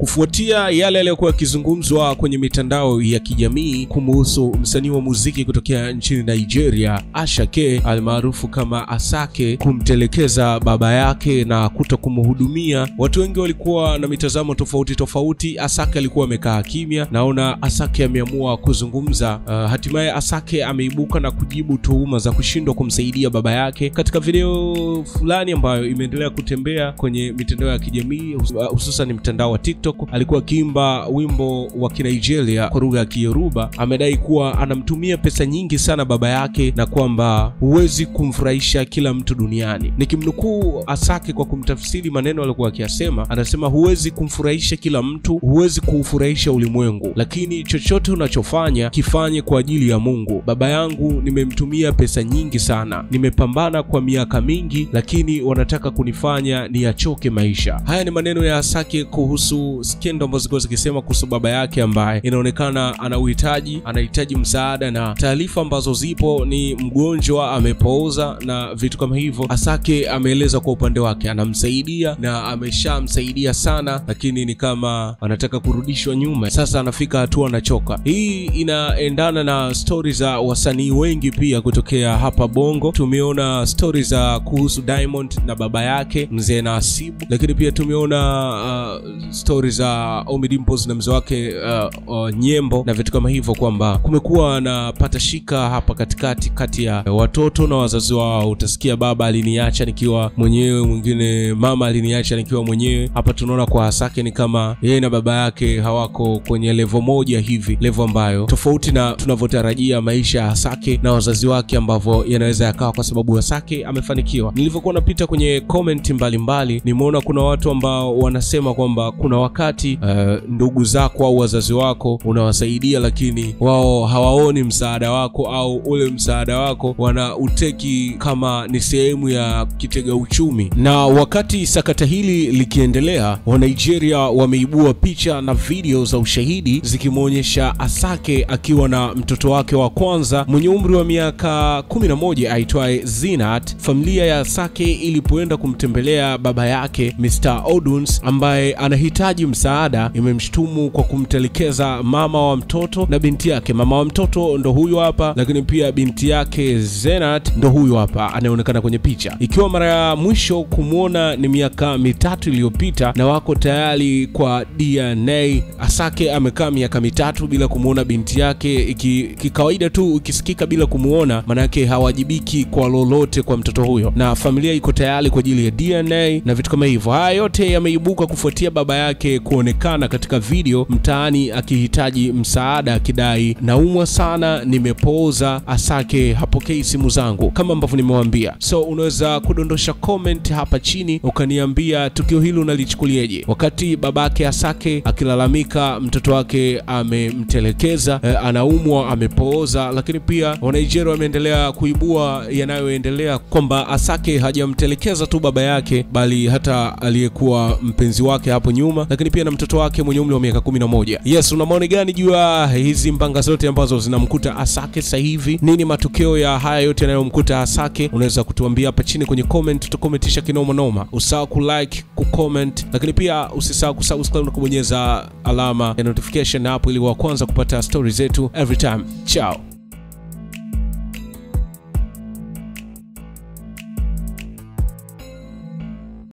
Kufuatia yale yaliyokuwa yakizungumzwa kwenye mitandao ya kijamii kumuhusu msanii wa muziki kutokea nchini Nigeria, Asake almaarufu kama Asake kumtelekeza baba yake na kutokumhudumia, watu wengi walikuwa na mitazamo tofauti. Asake alikuwa amekaa kimya. Naona Asake ameamua kuzungumza. Hatimaye Asake ameibuka na kujibu tuhuma za kushindwa kumsaidia baba yake katika video fulani ambayo imeendelea kutembea kwenye mitandao ya kijamii, hususan mtandao wa TikTok. Alikuwa akiimba wimbo wa Kinigeria kwa lugha ya Kiyoruba. Amedai kuwa anamtumia pesa nyingi sana baba yake na kwamba huwezi kumfurahisha kila mtu duniani. Nikimnukuu Asake kwa kumtafsiri maneno alikuwa akiyasema, anasema huwezi kumfurahisha kila mtu, huwezi kuufurahisha ulimwengu, lakini chochote unachofanya kifanye kwa ajili ya Mungu. Baba yangu nimemtumia pesa nyingi sana, nimepambana kwa miaka mingi, lakini wanataka kunifanya niachoke maisha. Haya ni maneno ya Asake kuhusu skendo ambazo zilikuwa zikisema kuhusu baba yake ambaye inaonekana anahitaji msaada, na taarifa ambazo zipo ni mgonjwa, amepooza na vitu kama hivyo. Asake ameeleza kwa upande wake anamsaidia na ameshamsaidia sana, lakini ni kama anataka kurudishwa nyuma. Sasa anafika hatua anachoka. Hii inaendana na story za wasanii wengi pia kutokea hapa Bongo. Tumeona story za kuhusu Diamond na baba yake Mzee Nasibu, lakini pia tumeona story za Ommy Dimpoz na mzee wake Nyembo na vitu kama hivyo, kwamba kumekuwa na patashika hapa katikati kati ya watoto na wazazi wao. Utasikia baba aliniacha nikiwa mwenyewe, mwingine mama aliniacha nikiwa mwenyewe. Hapa tunaona kwa Asake ni kama yeye na baba yake hawako kwenye level moja hivi, level ambayo tofauti na tunavyotarajia maisha ya Asake na wazazi wake ambavyo yanaweza yakawa, kwa sababu Asake amefanikiwa. Nilivyokuwa napita kwenye comment mbalimbali, nimeona kuna watu ambao wanasema kwamba kuna wakati ndugu zako au wazazi wako unawasaidia, lakini wao hawaoni msaada wako, au ule msaada wako wanauteki kama ni sehemu ya kitega uchumi. Na wakati sakata hili likiendelea, wa Nigeria wameibua picha na video za ushahidi zikimuonyesha Asake akiwa na mtoto wake wa kwanza mwenye umri wa miaka 11 aitwaye Zinat. Familia ya Asake ilipoenda kumtembelea baba yake Mr. Oduns ambaye anahitaji msaada, imemshtumu kwa kumtelekeza mama wa mtoto na binti yake. Mama wa mtoto ndo huyu hapa, lakini pia binti yake Zenat ndo huyu hapa anaonekana kwenye picha. Ikiwa mara ya mwisho kumuona ni miaka 3 iliyopita na wako tayari kwa DNA. Asake amekaa miaka 3 bila kumuona binti yake. Kikawaida tu ukisikika bila kumuona, manake hawajibiki kwa lolote kwa mtoto huyo, na familia iko tayari kwa ajili ya DNA na vitu kama hivyo. Haya yote yameibuka kufuatia baba yake kuonekana katika video mtaani akihitaji msaada, akidai naumwa sana, nimepooza, Asake hapokei simu zangu kama ambavyo nimewaambia. So unaweza kudondosha comment hapa chini ukaniambia tukio hili unalichukulieje, wakati babake Asake akilalamika mtoto wake amemtelekeza, anaumwa, amepooza. Lakini pia wa Nigeria wameendelea kuibua yanayoendelea kwamba Asake hajamtelekeza tu baba yake, bali hata aliyekuwa mpenzi wake hapo nyuma, lakini pia na mtoto wake mwenye umri wa miaka 11. Yes, una maoni gani juu ya hizi mbanga zote ambazo zinamkuta Asake sasa hivi? Nini matokeo ya haya yote yanayomkuta Asake? Unaweza kutuambia hapa chini kwenye comment, tutakomentisha kinoma noma. Usahau kulike, kucomment, lakini pia usisahau kusubscribe na kubonyeza alama ya notification hapo ili wa kwanza kupata stories zetu every time. Ciao.